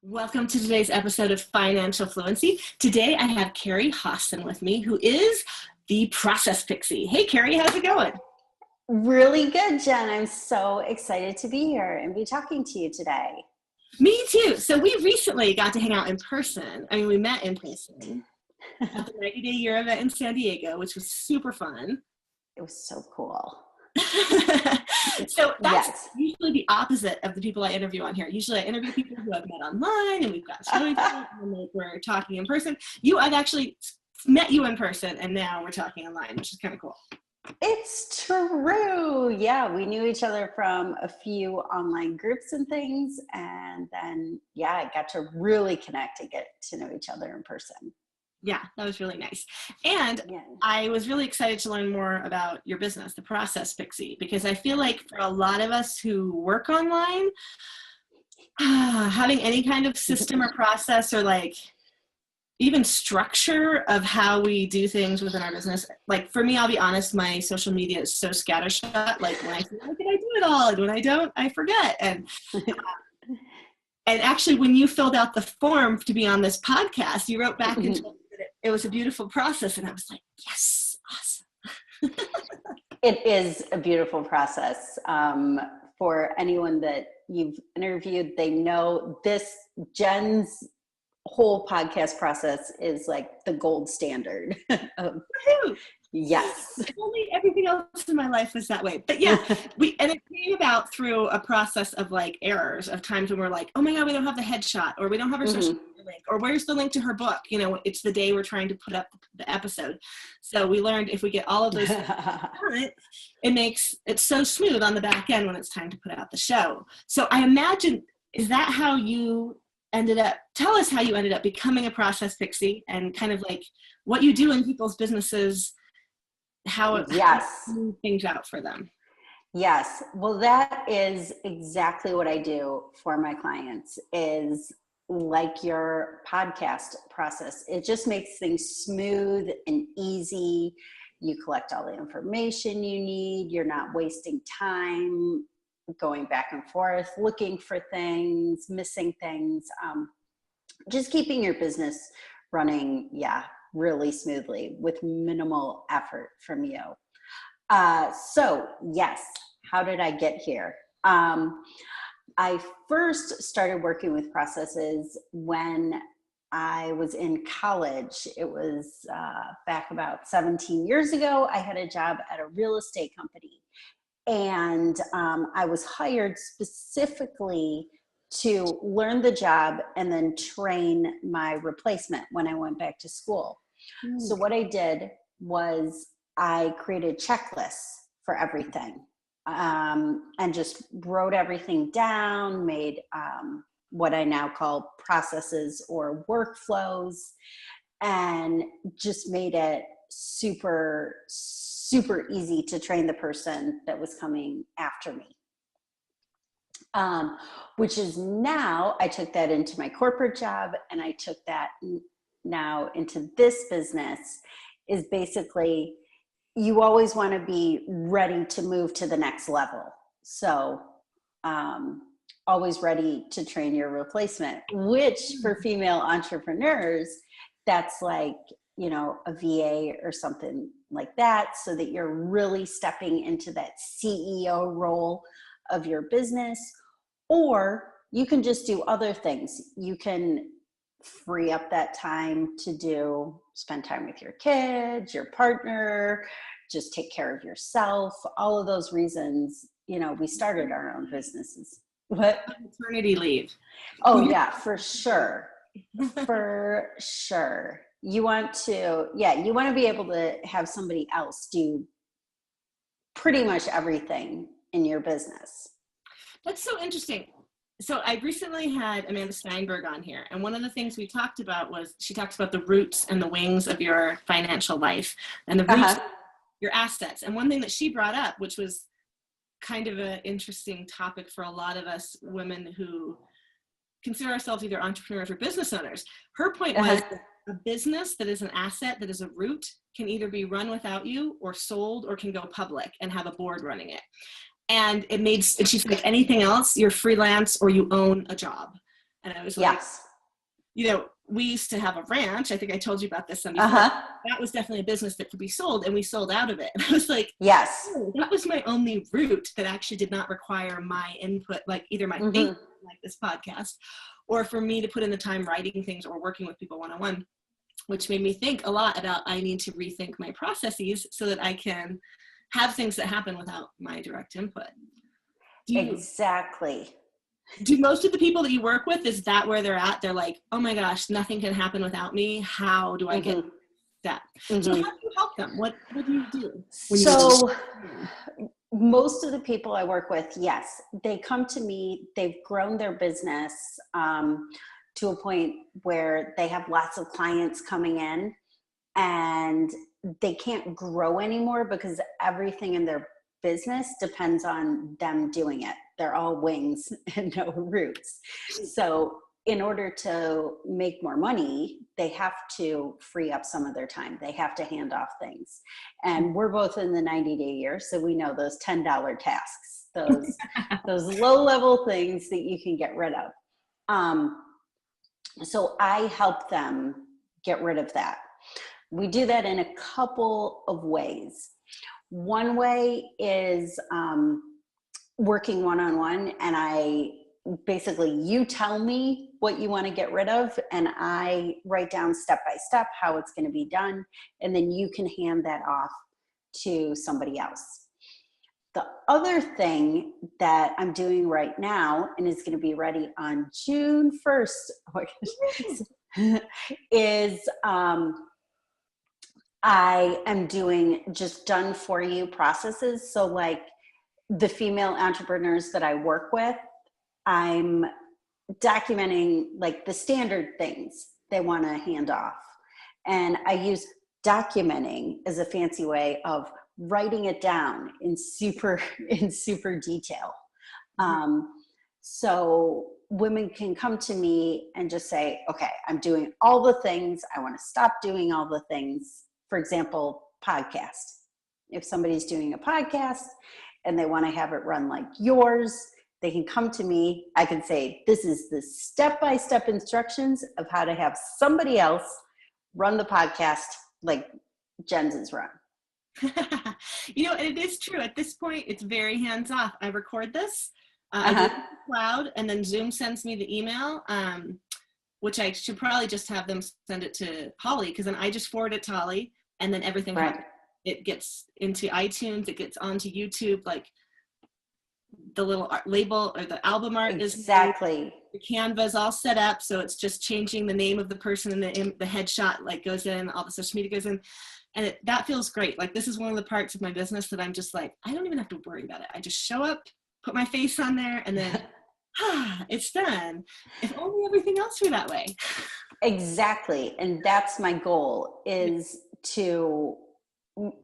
Welcome to today's episode of Financial Fluency. Today I have Carrie Hawson with me, who is the Process Pixie. Hey, Carrie, how's it going? Really good, Jen. I'm so excited to be here and be talking to you today. Me too. So we recently got to hang out in person. We met in person at the 90-day year event in San Diego, which was super fun. It was so cool. So that's usually the opposite of the people I interview on here. Usually I interview people who I've met online and we've got to know each other and we're talking in person. I've actually met you in person and now we're talking online, which is kind of cool. It's true. Yeah, we knew each other from a few online groups and things. And then, I got to really connect and get to know each other in person. Yeah, that was really nice. And I was really excited to learn more about your business, the Process Pixie, because I feel like for a lot of us who work online, having any kind of system or process or like even structure of how we do things within our business. Like for me, I'll be honest, my social media is so scattershot. Like when I say, oh, did I do it all? And when I don't, I forget. And actually, when you filled out the form to be on this podcast, you wrote back and told me that it was a beautiful process. And I was like, yes, awesome. It is a beautiful process. For anyone that you've interviewed, they know Jen's whole podcast process is like the gold standard. Yes. If only everything else in my life was that way. But yeah, and it came about through a process of like errors of times when we're like, oh my God, we don't have the headshot, or we don't have our social media link, or where's the link to her book? It's the day we're trying to put up the episode. So we learned if we get all of those things, it makes it so smooth on the back end when it's time to put out the show. So I imagine, is that how you tell us how you ended up becoming a Process Pixie and kind of like what you do in people's businesses, how you move things out for them. Yes. Well, that is exactly what I do for my clients, is like your podcast process. It just makes things smooth and easy. You collect all the information you need. You're not wasting time going back and forth, looking for things, missing things, just keeping your business running, really smoothly with minimal effort from you. So yes, how did I get here? I first started working with processes when I was in college. It was back about 17 years ago. I had a job at a real estate company. And I was hired specifically to learn the job and then train my replacement when I went back to school. So what I did was I created checklists for everything and just wrote everything down, made what I now call processes or workflows, and just made it super easy to train the person that was coming after me. Which is now, I took that into my corporate job and I took that now into this business, is basically you always want to be ready to move to the next level. So always ready to train your replacement, which for female entrepreneurs, that's like, a VA or something like that, so that you're really stepping into that CEO role of your business. Or you can just do other things. You can free up that time to spend time with your kids, your partner, just take care of yourself, all of those reasons. We started our own businesses. What? Maternity leave. Oh yeah, for sure. For sure. You want to be able to have somebody else do pretty much everything in your business. That's so interesting. So I recently had Amanda Steinberg on here, and one of the things we talked about was she talks about the roots and the wings of your financial life and the roots of your assets. And one thing that she brought up, which was kind of an interesting topic for a lot of us women who consider ourselves either entrepreneurs or business owners. Her point was that a business that is an asset, that is a root, can either be run without you or sold, or can go public and have a board running it. And she's like, anything else, you're freelance or you own a job. And I was like, yes. We used to have a ranch. I think I told you about this some before. That was definitely a business that could be sold, and we sold out of it. And I was like, yes, oh, that was my only route that actually did not require my input, like either my thinking, like this podcast, or for me to put in the time writing things or working with people one-on-one, which made me think a lot about I need to rethink my processes so that I can have things that happen without my direct input. Exactly. Do most of the people that you work with, is that where they're at? They're like, oh my gosh, nothing can happen without me. How do I get that? So how do you help them? What do you do? So most of the people I work with, yes, they come to me, they've grown their business to a point where they have lots of clients coming in, and they can't grow anymore because everything in their business depends on them doing it. They're all wings and no roots. So in order to make more money, they have to free up some of their time. They have to hand off things. And we're both in the 90-day year, so we know those $10 tasks, those low-level things that you can get rid of. So I help them get rid of that. We do that in a couple of ways. One way is working one-on-one, and you tell me what you want to get rid of, and I write down step by step how it's going to be done, and then you can hand that off to somebody else. The other thing that I'm doing right now, and is going to be ready on June 1st, is I am doing just done for you processes. So like the female entrepreneurs that I work with, I'm documenting like the standard things they want to hand off. And I use documenting as a fancy way of writing it down in super detail. So women can come to me and just say, okay, I'm doing all the things. I want to stop doing all the things. For example, podcast. If somebody's doing a podcast and they want to have it run like yours, they can come to me. I can say, this is the step-by-step instructions of how to have somebody else run the podcast like Jen's is run. It is true. At this point, it's very hands-off. I record this, I do it in the cloud, and then Zoom sends me the email, which I should probably just have them send it to Holly, because then I just forward it to Holly, and then everything happens. It gets into iTunes, it gets onto YouTube, like the little label or the album art exactly. The Canva is all set up, so it's just changing the name of the person, and the headshot like goes in, all the social media goes in, and that feels great. Like this is one of the parts of my business that I'm just like, I don't even have to worry about it. I just show up, put my face on there, and then it's done. If only everything else were that way. Exactly, and that's my goal, is to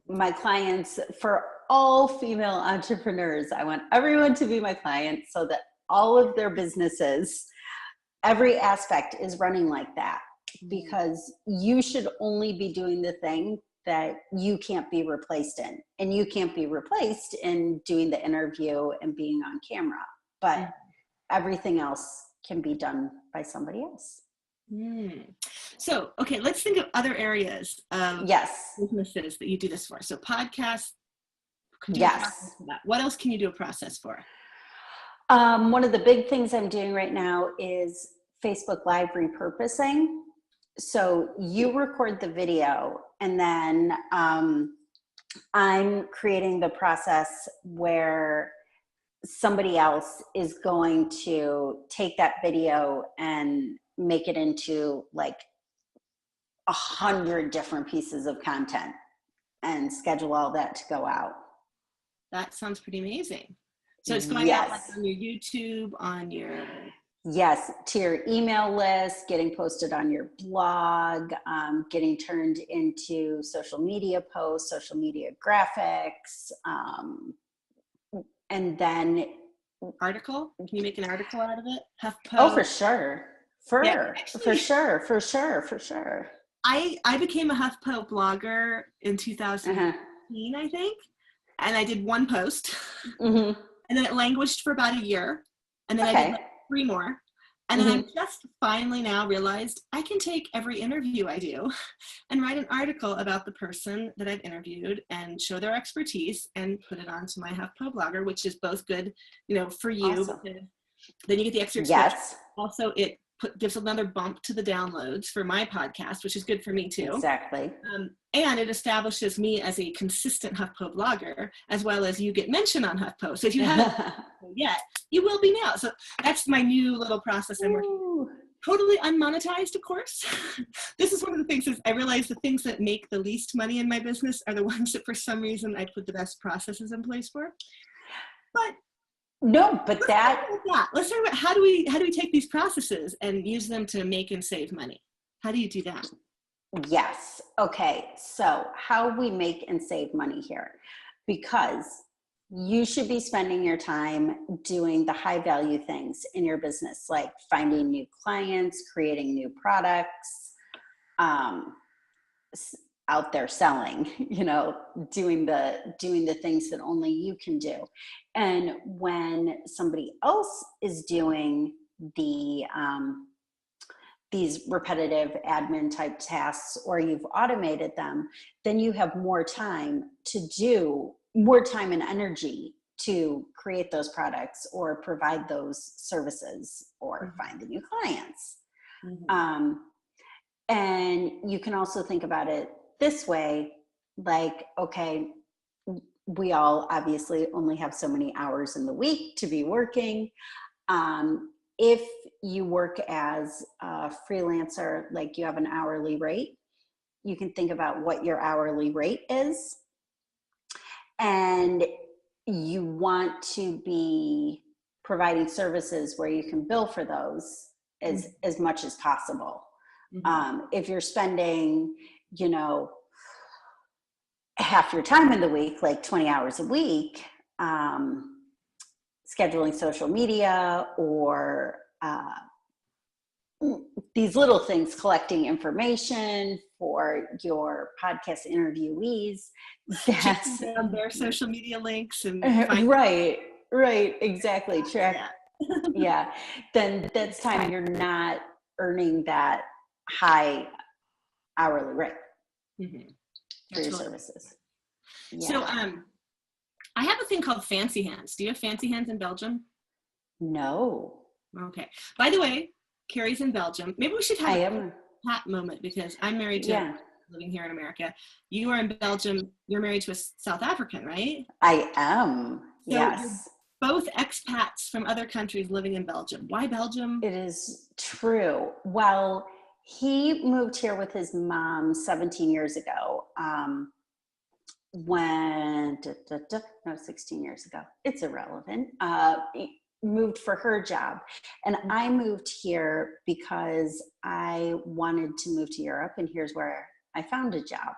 my clients, for all female entrepreneurs, I want everyone to be my client so that all of their businesses, every aspect is running like that, because you should only be doing the thing that you can't be replaced in, and you can't be replaced in doing the interview and being on camera, but everything else can be done by somebody else. So, okay, let's think of other areas of businesses that you do this for. So podcasts, could you do a process for that? What else can you do a process for? One of the big things I'm doing right now is Facebook Live repurposing. So you record the video, and then I'm creating the process where somebody else is going to take that video and make it into like 100 different pieces of content and schedule all that to go out. That sounds pretty amazing. So it's going out like on your YouTube, on your... Yes, to your email list, getting posted on your blog, getting turned into social media posts, social media graphics, and then... Article? Can you make an article out of it? HuffPo? Oh, for sure. For sure. I became a HuffPo blogger in 2015, I think. And I did one post. And then it languished for about a year. And then I did like 3 more. And then I just finally now realized I can take every interview I do and write an article about the person that I've interviewed and show their expertise and put it onto my HuffPo blogger, which is both good, for you. Awesome. Then you get the extra exposure. Yes. Also, it gives another bump to the downloads for my podcast, which is good for me too. Exactly. And it establishes me as a consistent HuffPo blogger, as well as you get mentioned on HuffPo. So if you haven't yet, you will be now. So that's my new little process I'm working on. Totally unmonetized, of course. This is one of the things is I realize the things that make the least money in my business are the ones that for some reason I put the best processes in place for. But no, but let's talk about how do we take these processes and use them to make and save money? How do you do that? Yes. Okay. So how we make and save money here, because you should be spending your time doing the high value things in your business, like finding new clients, creating new products, out there selling, doing the things that only you can do. And when somebody else is doing these repetitive admin type tasks, or you've automated them, then you have more time and energy to create those products or provide those services or find the new clients. And you can also think about it this way, like, okay, we all obviously only have so many hours in the week to be working. If you work as a freelancer, like you have an hourly rate, you can think about what your hourly rate is. And you want to be providing services where you can bill for those as much as possible. If you're spending, half your time in the week, like 20 hours a week, scheduling social media or these little things, collecting information for your podcast interviewees. That's their social media links and right, exactly. Track. Yeah. Then that's time you're not earning that high hourly rate for your services. Yeah. So I have a thing called Fancy Hands. Do you have Fancy Hands in Belgium? No. Okay. By the way, Carrie's in Belgium. Maybe we should have a chat moment, because I'm married to living here in America. You are in Belgium. You're married to a South African, right? I am. So yes. Both expats from other countries living in Belgium. Why Belgium? It is true. Well, he moved here with his mom 17 years ago. 16 years ago. It's irrelevant. Moved for her job. And I moved here because I wanted to move to Europe, and here's where I found a job.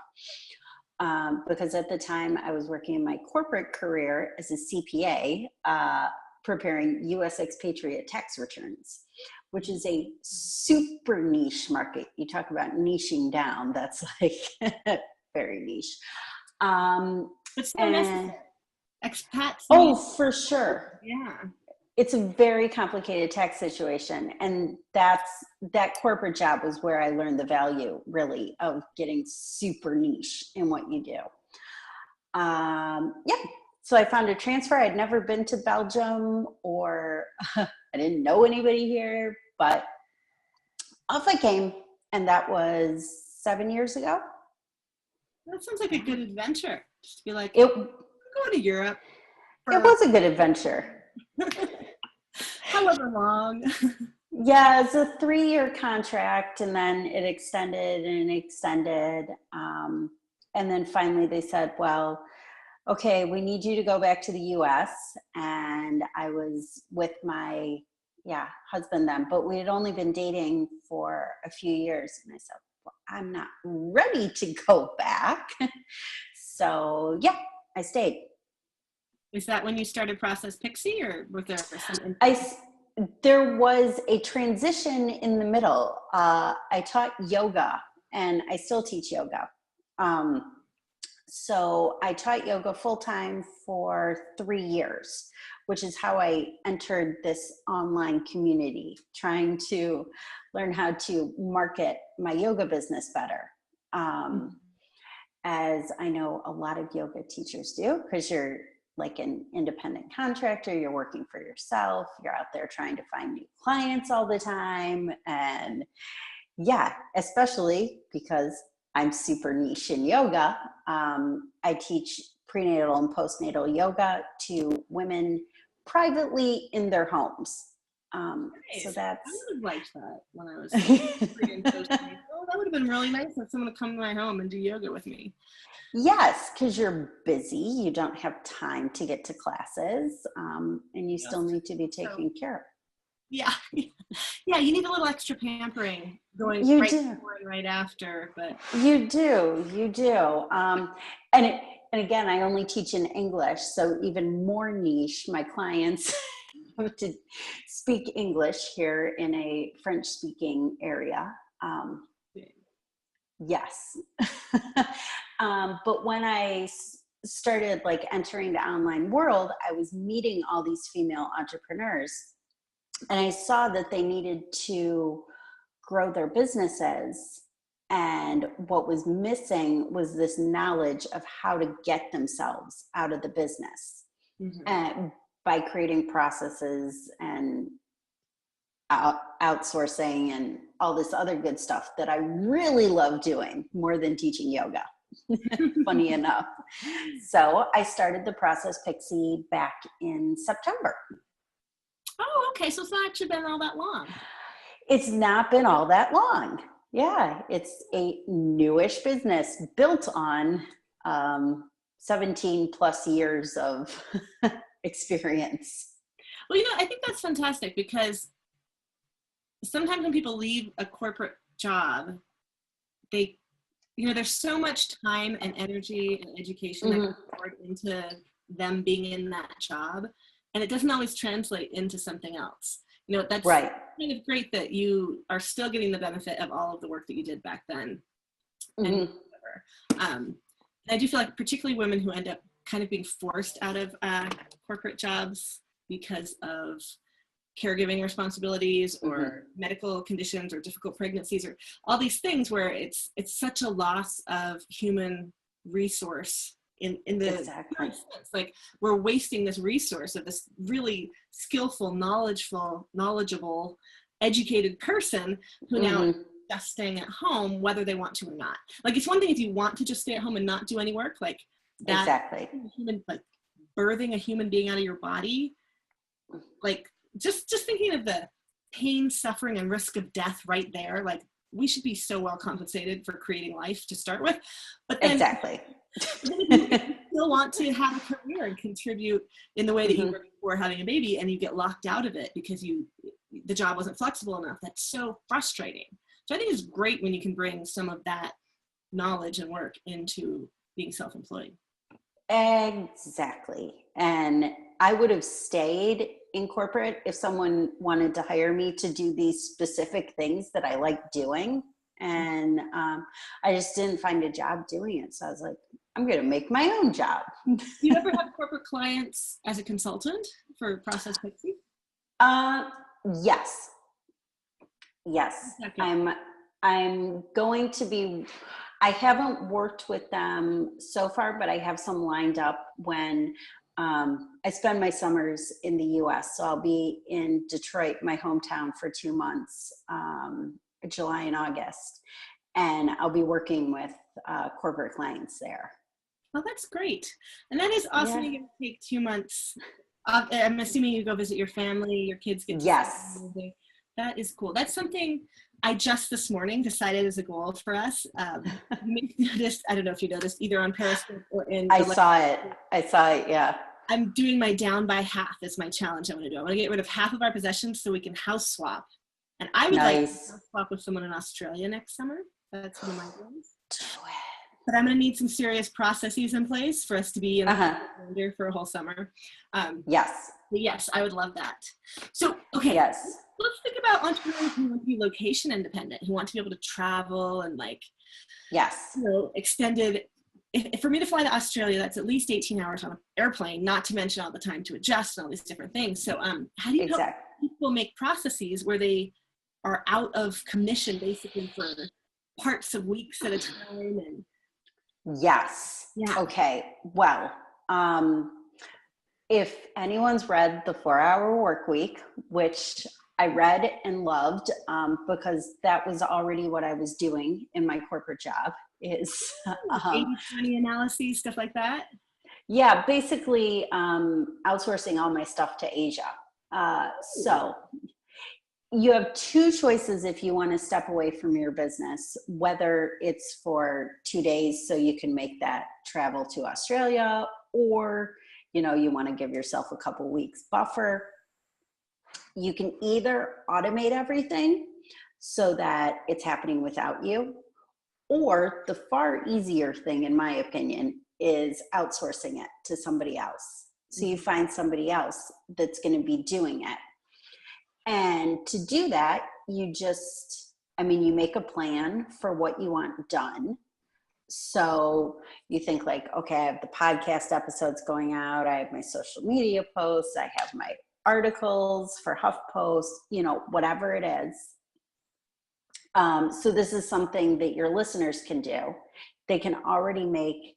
Because at the time I was working in my corporate career as a CPA, preparing U.S. expatriate tax returns, which is a super niche market. You talk about niching down, that's like very niche. But so necessary. Expats. Oh, for sure. Yeah. It's a very complicated tax situation. And that corporate job was where I learned the value, really, of getting super niche in what you do. So I found a transfer. I'd never been to Belgium, or I didn't know anybody here, but off I came. And that was 7 years ago. That sounds like a good adventure. Just to be like, go to Europe. It was a good adventure. However long. Yeah, it's a 3-year contract, and then it extended and extended. And then finally they said, well, okay, we need you to go back to the US. And I was with my husband then, but we had only been dating for a few years. And I said, well, I'm not ready to go back. So I stayed. Is that when you started Process Pixie, or was there something? There was a transition in the middle. I taught yoga, and I still teach yoga. So I taught yoga full-time for 3 years, which is how I entered this online community, trying to learn how to market my yoga business better. As I know a lot of yoga teachers do, because you're like an independent contractor, you're working for yourself, you're out there trying to find new clients all the time. And yeah, especially because I'm super niche in yoga. I teach prenatal and postnatal yoga to women privately in their homes. Nice. So that's, I would have liked that when I was pre and postnatal. Oh, that would have been really nice for someone to come to my home and do yoga with me. yes, because you're busy, you don't have time to get to classes, and you still need to be taken care of. Yeah. Yeah, you need a little extra pampering going You right do. before and right after, but You do. And again, I only teach in English, so even more niche. My clients have to speak English here in a French-speaking area. Yes. But when I started like entering the online world, I was meeting all these female entrepreneurs, and I saw that they needed to grow their businesses. And what was missing was this knowledge of how to get themselves out of the business, and by creating processes and outsourcing and all this other good stuff that I really love doing more than teaching yoga. Funny enough. So I started the Process Pixie back in September. oh, okay. So it's not actually been all that long. It's not been all that long. Yeah, it's a newish business built on 17 plus years of experience. Well, I think that's fantastic because sometimes when people leave a corporate job, they, there's so much time and energy and education that goes forward into them being in that job, and it doesn't always translate into something else. That's right. kind of great that you are still getting the benefit of all of the work that you did back then. And I do feel like particularly women who end up kind of being forced out of corporate jobs because of caregiving responsibilities or medical conditions or difficult pregnancies or all these things where it's such a loss of human resource in the exactly. sense. Like we're wasting this resource of this really skillful, knowledgeable, educated person who now is just staying at home, whether they want to or not. Like it's one thing if you want to just stay at home and not do any work, like that. Exactly. Like birthing a human being out of your body, like just thinking of the pain, suffering, and risk of death right there. Like we should be so well compensated for creating life to start with. But then, exactly. if you still want to have a career and contribute in the way that you were before having a baby, and you get locked out of it because the job wasn't flexible enough, that's so frustrating. So I think it's great when you can bring some of that knowledge and work into being self-employed. Exactly. And I would have stayed in corporate if someone wanted to hire me to do these specific things that I like doing. And I just didn't find a job doing it. So I was like, I'm going to make my own job. Do you ever have corporate clients as a consultant for Process Pixie? Yes. Yes. I'm going to be, I haven't worked with them so far, but I have some lined up when I spend my summers in the US. So I'll be in Detroit, my hometown, for 2 months, July and August. And I'll be working with corporate clients there. Oh, that's great. And that is awesome. You're going to take 2 months. I'm assuming you go visit your family, your kids get to yes. That is cool. That's something I just this morning decided is a goal for us. You may have noticed, I don't know if you noticed, either on Periscope or in I saw it, yeah. I'm doing my down by half is my challenge I want to do. I want to get rid of half of our possessions so we can house swap. And I would like to house swap with someone in Australia next summer. That's one of my goals. But I'm going to need some serious processes in place for us to be in the for a whole summer. Yes. But yes, I would love that. So, okay. Yes. Let's think about entrepreneurs who want to be location independent, who want to be able to travel and extended if for me to fly to Australia, that's at least 18 hours on an airplane, not to mention all the time to adjust and all these different things. So how do you help people make processes where they are out of commission basically for parts of weeks at a time? And yes. Yeah. Okay. Well, if anyone's read The 4-Hour Workweek, which I read and loved, because that was already what I was doing in my corporate job, is 80/20 analyses, stuff like that. Yeah, basically outsourcing all my stuff to Asia. So you have two choices if you want to step away from your business, whether it's for 2 days so you can make that travel to Australia, or you want to give yourself a couple weeks buffer. You can either automate everything so that it's happening without you, or the far easier thing, in my opinion, is outsourcing it to somebody else. So you find somebody else that's going to be doing it. And to do that, you make a plan for what you want done. So you think like, okay, I have the podcast episodes going out, I have my social media posts, I have my articles for HuffPost, whatever it is. So this is something that your listeners can do. They can already make,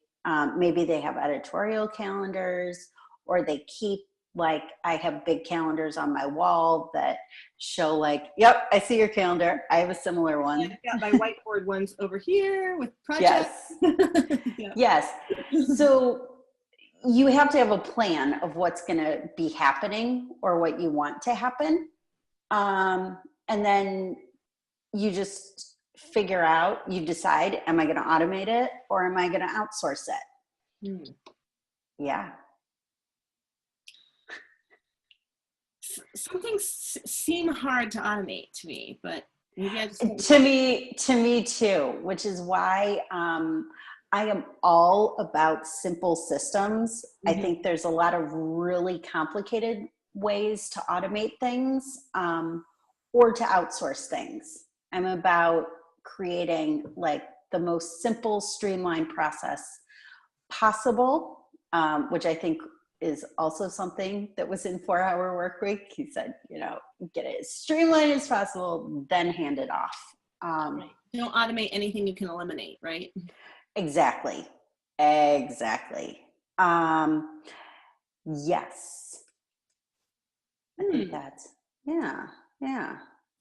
maybe they have editorial calendars, or they keep, like, I have big calendars on my wall that show like, yep, I see your calendar. I have a similar one. I've got my whiteboard ones over here with projects. Yes. Yeah. Yes. So you have to have a plan of what's going to be happening or what you want to happen. And then you just figure out, you decide, am I going to automate it or am I going to outsource it? Yeah. Some things seem hard to automate to me, but maybe I just to me too, which is why I am all about simple systems. I think there's a lot of really complicated ways to automate things or to outsource things. I'm about creating like the most simple, streamlined process possible, which I think is also something that was in 4-Hour Workweek. He said, get it as streamlined as possible, then hand it off. Right. You don't automate anything you can eliminate, right? Exactly. Yes. I think that's, yeah.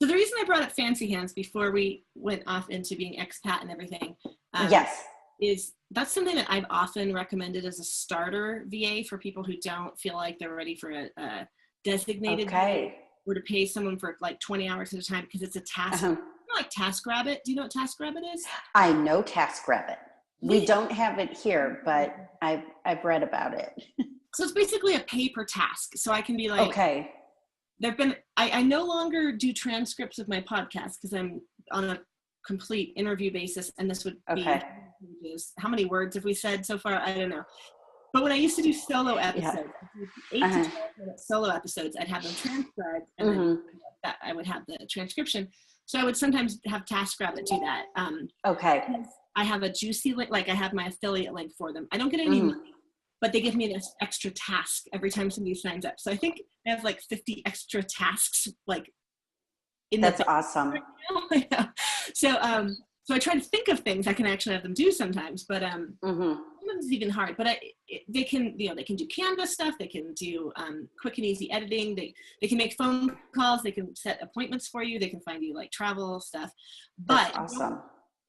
So the reason I brought up Fancy Hands before we went off into being expat and everything, yes, is that's something that I've often recommended as a starter VA for people who don't feel like they're ready for a designated VA, or to pay someone for like 20 hours at a time, because it's a task. Like TaskRabbit. Do you know what TaskRabbit is? I know TaskRabbit. We don't have it here, but I've read about it. So it's basically a pay per task. So I can be like, okay. I no longer do transcripts of my podcast because I'm on a complete interview basis, and this would be how many words have we said so far? I don't know. But when I used to do solo episodes, 8 to 12 minute solo episodes, I'd have them transcribed, and then I would have the transcription. So I would sometimes have TaskRabbit do that. I have a juicy link, like I have my affiliate link for them. I don't get any money, but they give me an extra task every time somebody signs up. So I think I have like 50 extra tasks, like that's awesome. Right now. So I try to think of things I can actually have them do sometimes, but sometimes it's even hard. But they can do Canva stuff. They can do quick and easy editing. They can make phone calls. They can set appointments for you. They can find you like travel stuff. But that's awesome.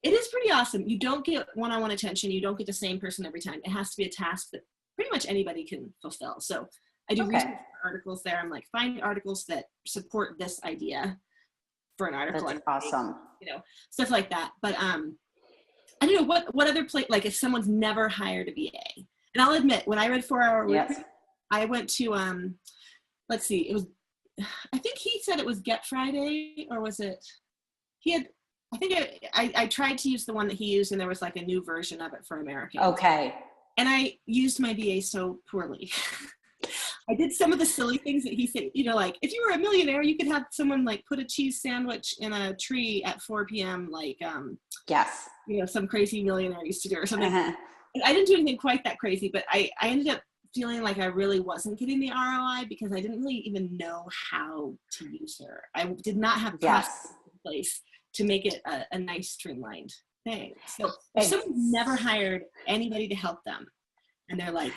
It is pretty awesome. You don't get one-on-one attention. You don't get the same person every time. It has to be a task that pretty much anybody can fulfill. So I do research for articles there. I'm like, find articles that support this idea for an article. That's awesome. Stuff like that. But I don't know what other place, like if someone's never hired a VA. And I'll admit, when I read 4-Hour Workweek, I went to let's see, it was, I think he said it was Get Friday, or was it, I tried to use the one that he used, and there was like a new version of it for Americans. Okay. And I used my VA so poorly. I did some of the silly things that he said, like if you were a millionaire, you could have someone like put a cheese sandwich in a tree at 4 p.m. like, yes. Some crazy millionaire used to do or something. I didn't do anything quite that crazy, but I ended up feeling like I really wasn't getting the ROI because I didn't really even know how to use her. I did not have process in place to make it a nice streamlined thing. So if someone never hired anybody to help them and they're like,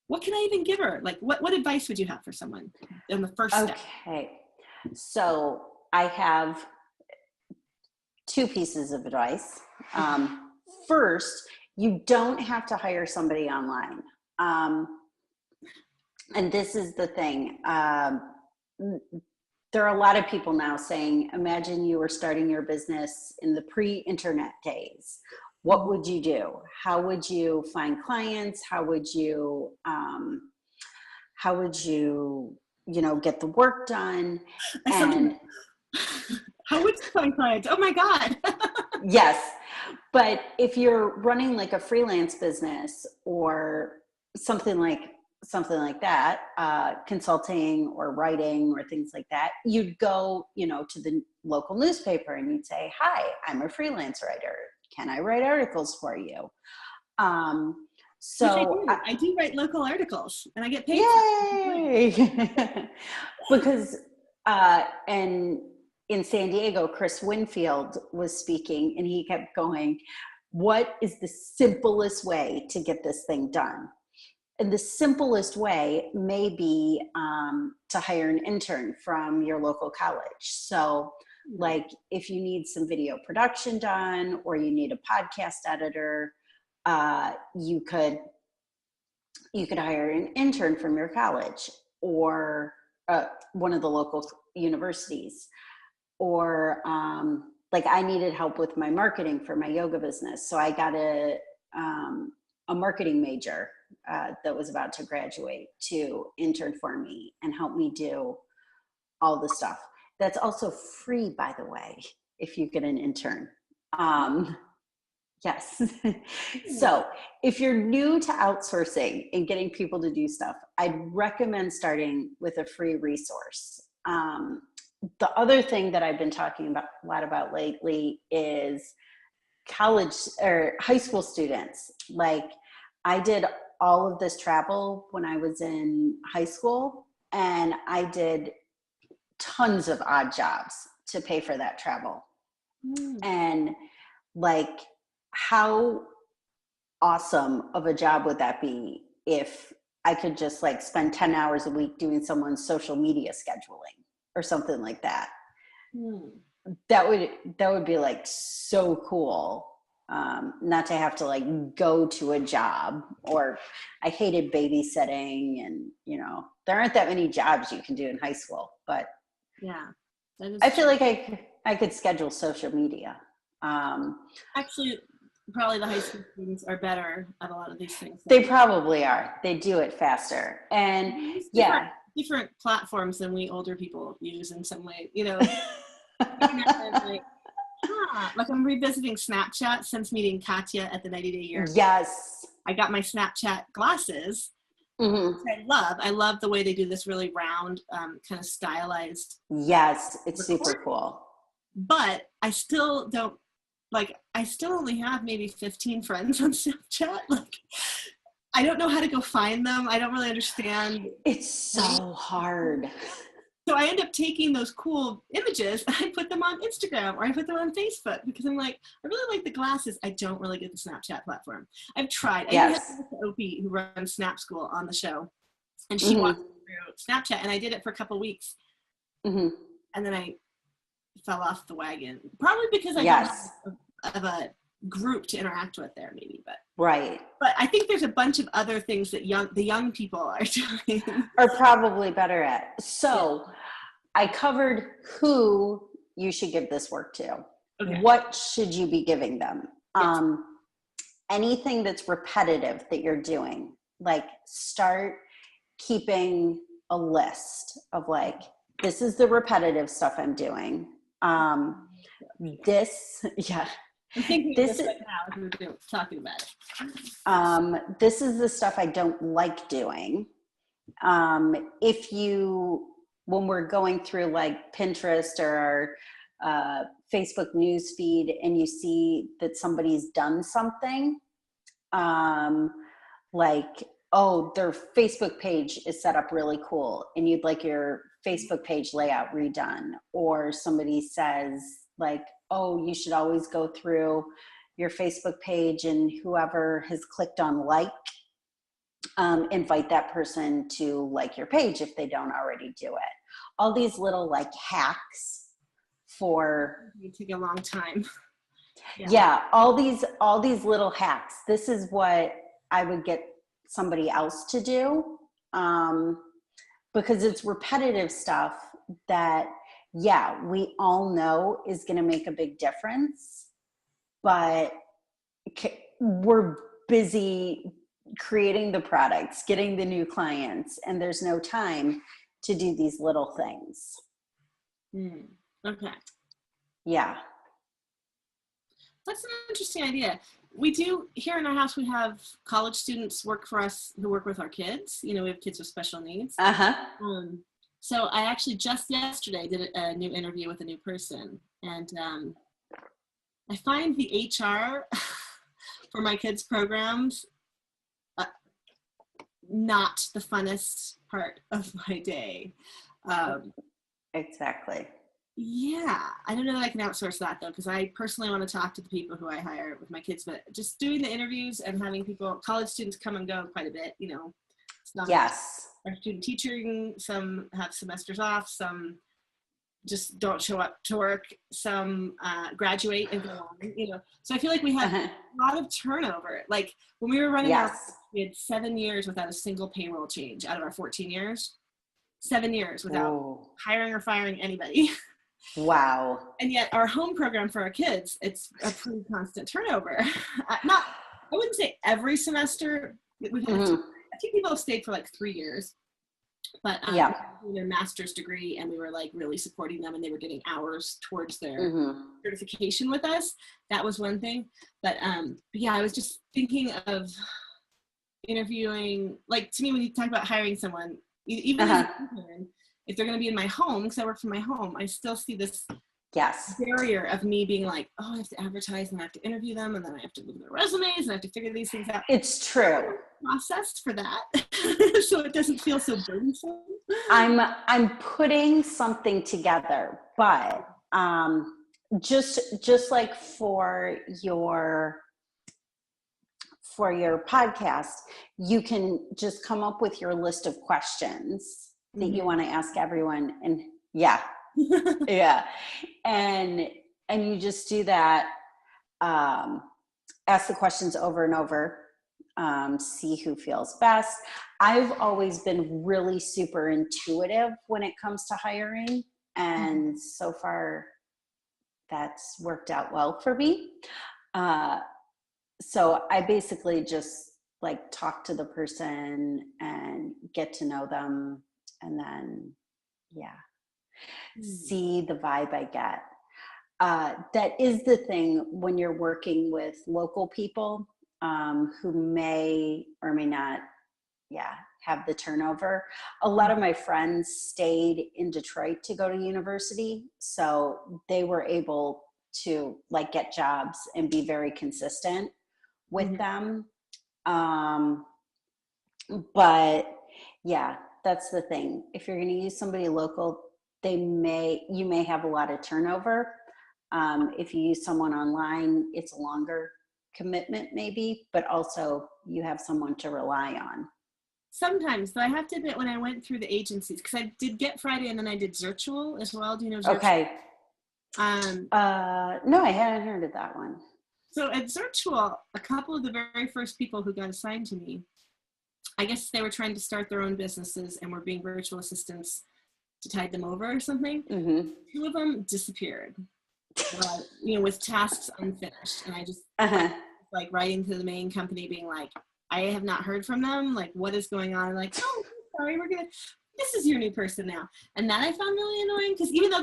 what can I even give her? Like, what advice would you have for someone in the first step? Okay. So I have 2 pieces of advice. First, you don't have to hire somebody online. And this is the thing. There are a lot of people now saying, imagine you were starting your business in the pre-internet days. What would you do? How would you find clients? How would you get the work done? How would you find clients? Oh my God. Yes. But if you're running like a freelance business or something like that, consulting or writing or things like that, you'd go, to the local newspaper and you'd say, hi, I'm a freelance writer. Can I write articles for you? So I do write local articles and I get paid. Yay! Because, and in San Diego, Chris Winfield was speaking and he kept going, what is the simplest way to get this thing done? And the simplest way may be to hire an intern from your local college. So like if you need some video production done or you need a podcast editor, you could hire an intern from your college or one of the local universities. Or like I needed help with my marketing for my yoga business. So I got a marketing major that was about to graduate to intern for me and help me do all the stuff. That's also free, by the way, if you get an intern. Yes. So if you're new to outsourcing and getting people to do stuff, I'd recommend starting with a free resource. The other thing that I've been talking a lot about lately is college or high school students. Like I did all of this travel when I was in high school and I did tons of odd jobs to pay for that travel. And like, how awesome of a job would that be if I could just like spend 10 hours a week doing someone's social media scheduling or something like that? That would be like so cool. Not to have to like go to a job. Or I hated babysitting, and there aren't that many jobs you can do in high school, but yeah, I feel like I could schedule social media. Actually, probably the high school students are better at a lot of these things. They probably are. They do it faster. And different platforms than we older people use in some way, like I'm revisiting Snapchat since meeting Katya at the 90-day year. Yes. I got my Snapchat glasses, which I love. I love the way they do this really round, kind of stylized. Yes, it's super cool. But I still don't, I still only have maybe 15 friends on Snapchat. I don't know how to go find them. I don't really understand. It's so hard. So I end up taking those cool images and I put them on Instagram or I put them on Facebook because I'm like, I really like the glasses. I don't really get the Snapchat platform. I've tried. Yes. I had Opie, who runs Snap School, on the show, and she walked through Snapchat, and I did it for a couple of weeks. And then I fell off the wagon, probably because I don't have a group to interact with there, maybe. But I think there's a bunch of other things that the young people are doing, are probably better at. So I covered who you should give this work to. What should you be giving them? Anything that's repetitive that you're doing, like start keeping a list of like, this is the repetitive stuff I'm doing. I'm thinking this right now as we're talking about it. This is the stuff I don't like doing. When we're going through like Pinterest or Facebook news feed and you see that somebody's done something, like, oh, their Facebook page is set up really cool and you'd like your Facebook page layout redone. Or somebody says like, oh, you should always go through your Facebook page and whoever has clicked on like, invite that person to like your page if they don't already do it. All these little like hacks for it take a long time. Yeah, all these little hacks. This is what I would get somebody else to do, because it's repetitive stuff that, yeah, we all know is going to make a big difference, but we're busy creating the products, getting the new clients, and there's no time to do these little things. Okay. Yeah. That's an interesting idea. We do, here in our house, we have college students work for us who work with our kids. You know, we have kids with special needs. So I actually just yesterday did a new interview with a new person. And I find the HR for my kids' programs not the funnest part of my day. Exactly. Yeah, I don't know that I can outsource that though, because I personally want to talk to the people who I hire with my kids, but just doing the interviews and having people, college students come and go quite a bit, you know. It's not yes. our student teaching, some have semesters off, some just don't show up to work, some graduate and go on, you know. So I feel like we have a lot of turnover. Like when we were running our, we had 7 years without a single payroll change out of our 14 years. 7 years without hiring or firing anybody. Wow. And yet our home program for our kids, it's a pretty constant turnover. I wouldn't say every semester. We've had a few people have stayed for like 3 years, but doing their master's degree, and we were like really supporting them, and they were getting hours towards their certification with us. That was one thing. But yeah, I was just thinking of interviewing, like to me, when you talk about hiring someone, even as an intern, if they're going to be in my home, because I work from my home, I still see this barrier of me being like, oh, I have to advertise and I have to interview them, and then I have to look at their resumes and I have to figure these things out. It's true. Processed for that, so it doesn't feel so burdensome. I'm putting something together, but just like for your podcast, you can just come up with your list of questions that you want to ask everyone, and yeah, and you just do that. Ask the questions over and over. See who feels best. I've always been really super intuitive when it comes to hiring, and so far that's worked out well for me. So I basically just like talk to the person and get to know them, and then see the vibe I get. That is the thing when you're working with local people who may or may not have the turnover. A lot of my friends stayed in Detroit to go to university, so they were able to like get jobs and be very consistent with them. But yeah, that's the thing. If you're going to use somebody local, you may have a lot of turnover. If you use someone online, it's a longer commitment maybe, but also you have someone to rely on. Sometimes, though, I have to admit, when I went through the agencies, because I did Get Friday and then I did Zirtual as well. Do you know Zirtual? Okay. No, I hadn't heard of that one. So at Zirtual, a couple of the very first people who got assigned to me, I guess they were trying to start their own businesses and were being virtual assistants to tide them over or something. 2 of them disappeared, with tasks unfinished. And I just like writing to the main company being like, I have not heard from them. Like, what is going on? Like, oh, sorry, this is your new person now. And that I found really annoying, because even though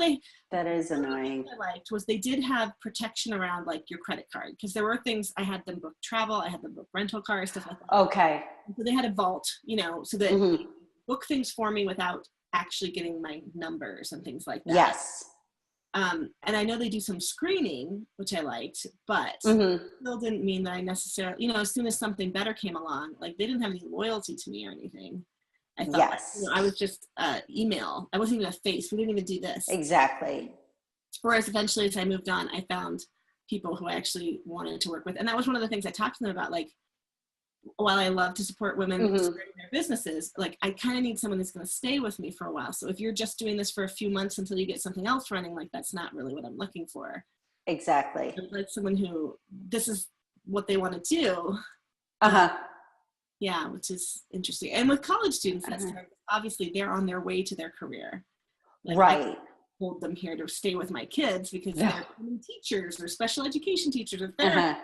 that is annoying. What I liked was they did have protection around like your credit card, because there were things, I had them book travel, I had them book rental cars, stuff like that. Okay. So they had a vault, so that they book things for me without actually getting my numbers and things like that. Yes. And I know they do some screening, which I liked, but still didn't mean that I necessarily, you know, as soon as something better came along, like they didn't have any loyalty to me or anything. I thought, like, you know, I was just email. I wasn't even a face. We didn't even do this. Exactly. Whereas eventually, as I moved on, I found people who I actually wanted to work with. And that was one of the things I talked to them about, like, while I love to support women starting their businesses, like I kind of need someone who's going to stay with me for a while. So if you're just doing this for a few months until you get something else running, like that's not really what I'm looking for. Exactly. Like someone who, this is what they want to do. Yeah, which is interesting. And with college students, that's obviously they're on their way to their career. Like, right. I hold them here to stay with my kids because they're teachers or special education teachers or therapists.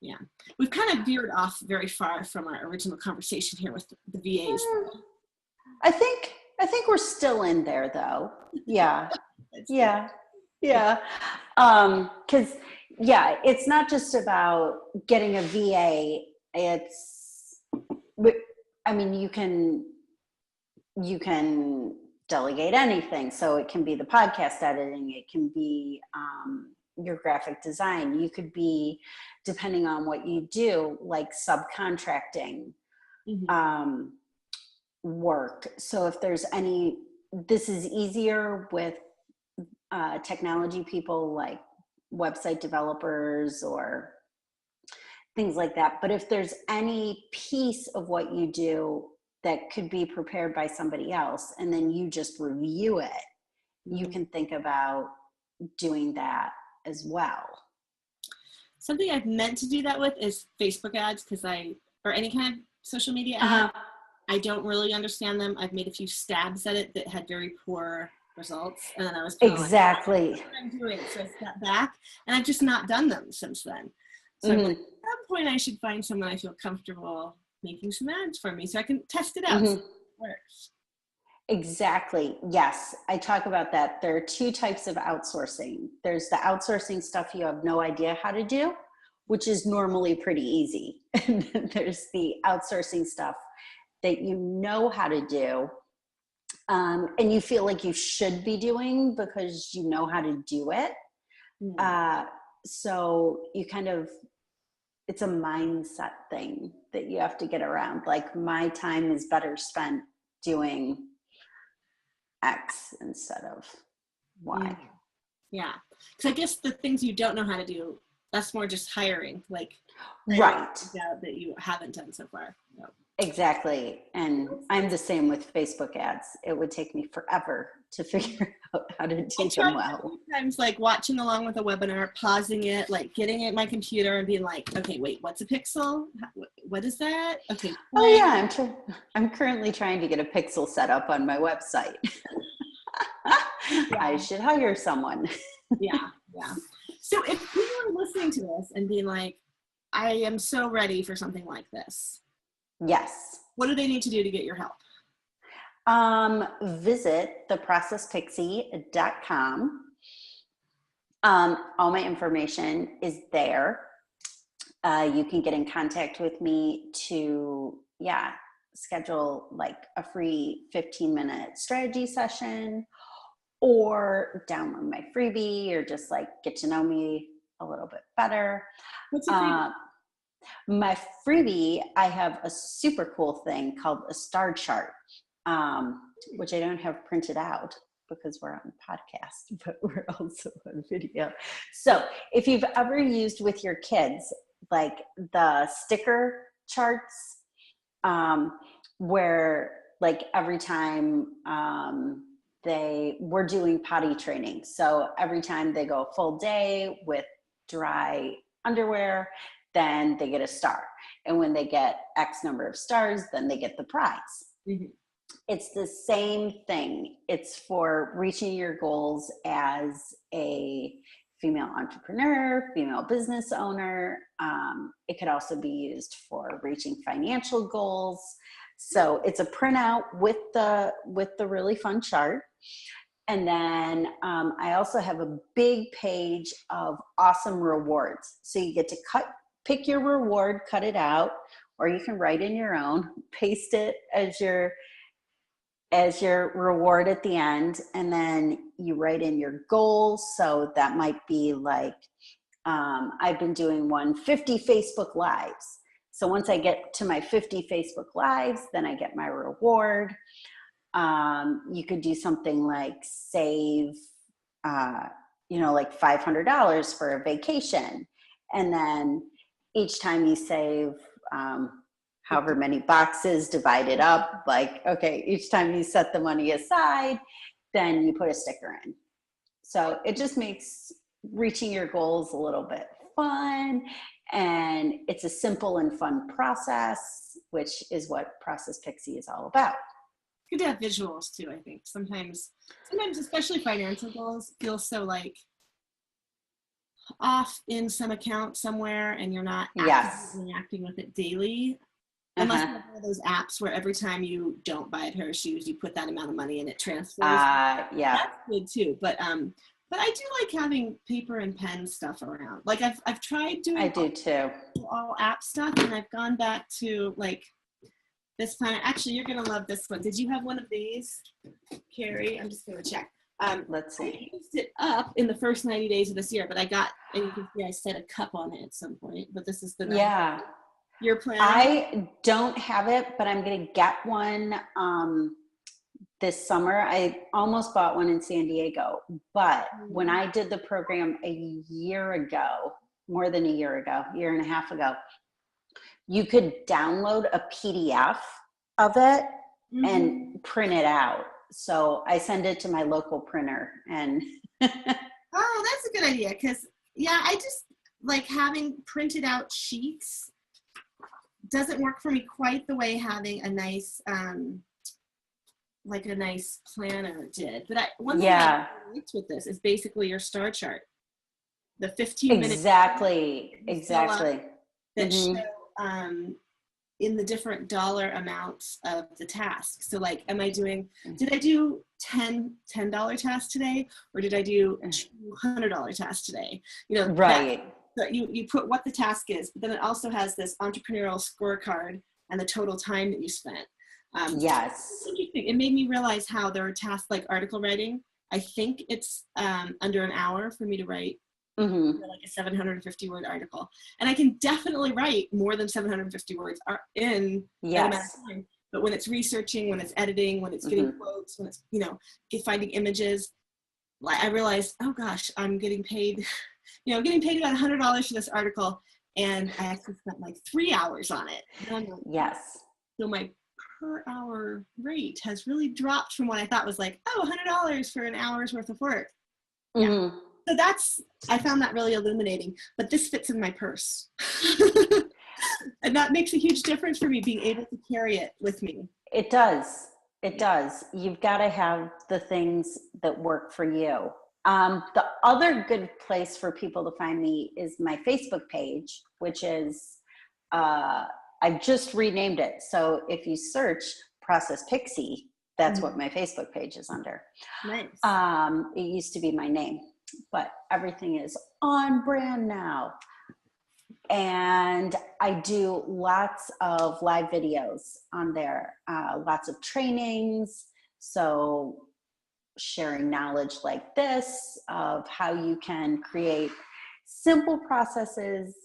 Yeah, we've kind of veered off very far from our original conversation here with the VAs. I think we're still in there though. Yeah. Because it's not just about getting a VA. I mean, you can delegate anything. So it can be the podcast editing. It can be your graphic design. You could be, depending on what you do, like subcontracting work. So if there's this is easier with technology people like website developers or things like that. But if there's any piece of what you do that could be prepared by somebody else and then you just review it, you can think about doing that as well. Something I've meant to do that with is Facebook ads, or any kind of social media ad. I don't really understand them. I've made a few stabs at it that had very poor results. And then I was kind of like, what I'm doing. So I stepped back and I've just not done them since then. So I'm like, at some point I should find someone I feel comfortable making some ads for me so I can test it out. So it works. Exactly. Yes. I talk about that. There are two types of outsourcing. There's the outsourcing stuff you have no idea how to do, which is normally pretty easy. And then there's the outsourcing stuff that you know how to do, and you feel like you should be doing because you know how to do it. So you it's a mindset thing that you have to get around. Like, my time is better spent doing X instead of Y. Yeah. Because I guess the things you don't know how to do, that's more just hiring, like right, that you haven't done so far. So. Exactly. And I'm the same with Facebook ads. It would take me forever to figure out how to do them well. Sometimes, like, watching along with a webinar, pausing it, like getting at my computer and being like, okay, wait, what's a pixel? What is that? Okay. Oh yeah, I'm currently trying to get a pixel set up on my website. I should hire someone. Yeah. So if people are listening to this and being like, I am so ready for something like this. Yes. What do they need to do to get your help? Visit theprocesspixie.com. All my information is there. You can get in contact with me to, schedule like a free 15-minute strategy session, or download my freebie, or just like get to know me a little bit better. What's your freebie? My freebie, I have a super cool thing called a star chart, which I don't have printed out because we're on podcast, but we're also on video. So if you've ever used with your kids, like the sticker charts, where like every time we're doing potty training. So every time they go a full day with dry underwear, then they get a star. And when they get X number of stars, then they get the prize. It's the same thing. It's for reaching your goals as a female entrepreneur, female business owner. It could also be used for reaching financial goals. So it's a printout with the really fun chart. And then I also have a big page of awesome rewards. So you get to pick your reward, cut it out, or you can write in your own, paste it as your as your reward at the end. And then you write in your goals. So that might be like, I've been doing 50 Facebook Lives. So once I get to my 50 Facebook Lives, then I get my reward. You could do something like save, like $500 for a vacation. And then each time you save, however many boxes divided up, like, okay, each time you set the money aside, then you put a sticker in. So it just makes reaching your goals a little bit fun, and it's a simple and fun process, which is what Process Pixie is all about. Good to have visuals too, I think. Sometimes especially financial goals feel so like off in some account somewhere, and you're not actively interacting with it daily. Unless you have one of those apps where every time you don't buy a pair of shoes, you put that amount of money and it transfers. Yeah. That's good too. But I do like having paper and pen stuff around. Like I've tried doing I do too. All app stuff, and I've gone back to like this plan. Actually, you're gonna love this one. Did you have one of these, Carrie? I'm just gonna check. Let's see. I used it up in the first 90 days of this year, but and you can see I set a cup on it at some point. But this is the your plan. I don't have it, but I'm going to get one this summer. I almost bought one in San Diego, but when I did the program a year ago, more than a year and a half ago, you could download a PDF of it and print it out. So I send it to my local printer and oh, that's a good idea. Cause I just like having printed out sheets doesn't work for me quite the way having a nice, like a nice planner did. But one thing I liked with this is basically your star chart. The 15 minutes. Exactly. That show in the different dollar amounts of the task. So like, did I do $10 tasks today? Or did I do $200 tasks today? Right. So you put what the task is, but then it also has this entrepreneurial scorecard and the total time that you spent. It's interesting. It made me realize how there are tasks like article writing. I think it's under an hour for me to write like a 750 word article. And I can definitely write more than 750 words in that amount of time. But when it's researching, when it's editing, when it's getting quotes, when it's, finding images, I realized, oh gosh, I'm getting paid about $100 for this article, and I actually spent like 3 hours on it. So my per hour rate has really dropped from what I thought was like, $100 for an hour's worth of work. So I found that really illuminating, but this fits in my purse. And that makes a huge difference for me, being able to carry it with me. It does. You've got to have the things that work for you. The other good place for people to find me is my Facebook page, which is, I've just renamed it. So if you search Process Pixie, that's what my Facebook page is under. Nice. It used to be my name, but everything is on brand now. And I do lots of live videos on there, lots of trainings. So sharing knowledge like this of how you can create simple processes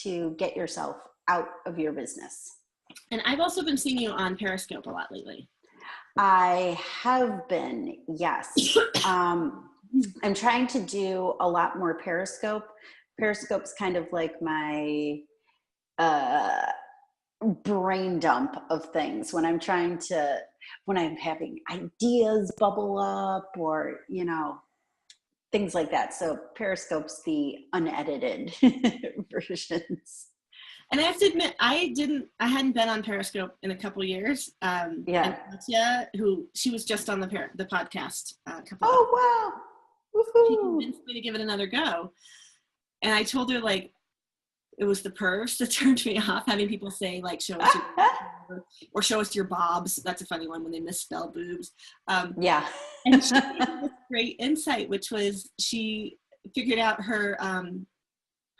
to get yourself out of your business. And I've also been seeing you on Periscope a lot lately. I have been, yes. I'm trying to do a lot more Periscope. Periscope's kind of like my brain dump of things when I'm having ideas bubble up or, things like that. So Periscope's the unedited versions. And I have to admit, I hadn't been on Periscope in a couple years. And Katya, she was just on the podcast a couple of wow. Woohoo. She convinced me to give it another go. And I told her, like, it was the purse that turned me off, having people say, like, show us your or show us your bobs. That's a funny one when they misspell boobs. And she gave me this great insight, which was she figured out her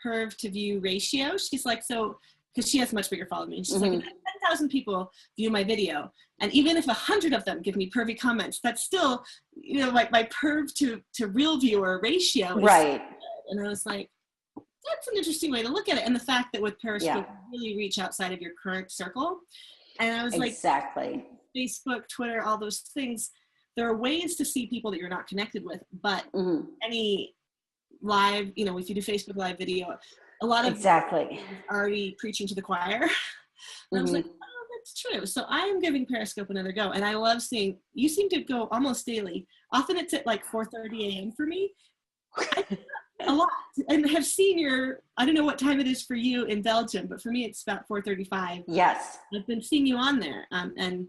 perv to view ratio. She's like, so, because she has a much bigger following than me. She's like, if I 10,000 people view my video, and even if 100 of them give me pervy comments, that's still, you know, like my perv to real viewer ratio is right. so good. And I was like, that's an interesting way to look at it. And the fact that with Periscope, you really reach outside of your current circle. And I was like, exactly. Facebook, Twitter, all those things, there are ways to see people that you're not connected with, but any live, you know, if you do Facebook live video, a lot of exactly already preaching to the choir. And I was like, oh, that's true. So I am giving Periscope another go. And I love seeing, you seem to go almost daily. Often it's at like 4:30 a.m. for me. A lot. And have seen your, I don't know what time it is for you in Belgium, but for me it's about 4:35. Yes. I've been seeing you on there. And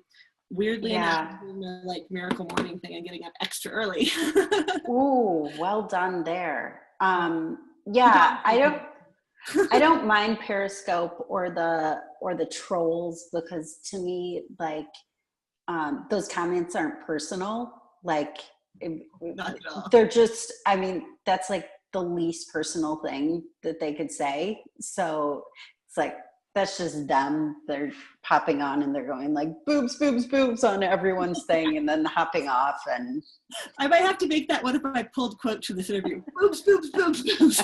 weirdly enough, doing the like miracle morning thing and getting up extra early. Ooh, well done there. Yeah, I don't mind Periscope or the trolls, because to me, like, those comments aren't personal. Like, Not at all. they're just, I mean, that's like the least personal thing that they could say. So it's like, that's just them. They're popping on and they're going like boobs, boobs, boobs on everyone's thing and then hopping off. And I might have to make that one of my pulled quotes from this interview. Boobs, boobs, boobs, boobs.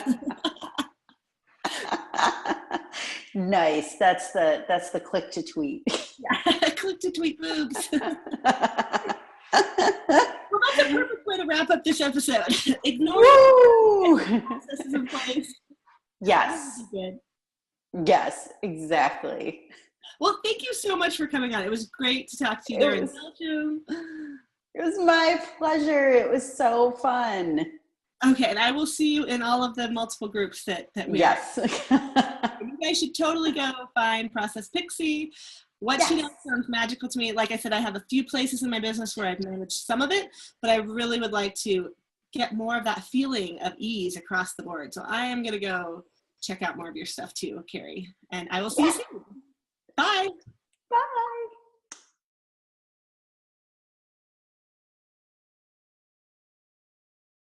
Nice. That's the click to tweet. Yeah, click to tweet boobs. Well, that's a perfect way to wrap up this episode. Ignore the processes in place. Yes. Good. Yes, exactly. Well, thank you so much for coming on. It was great to talk to you there in Belgium. It was my pleasure. It was so fun. Okay, and I will see you in all of the multiple groups that we yes. You guys should totally go find Process Pixie. What she does sounds magical to me. Like I said, I have a few places in my business where I've managed some of it, but I really would like to get more of that feeling of ease across the board. So I am going to go check out more of your stuff too, Carrie. And I will see you soon. Bye. Bye.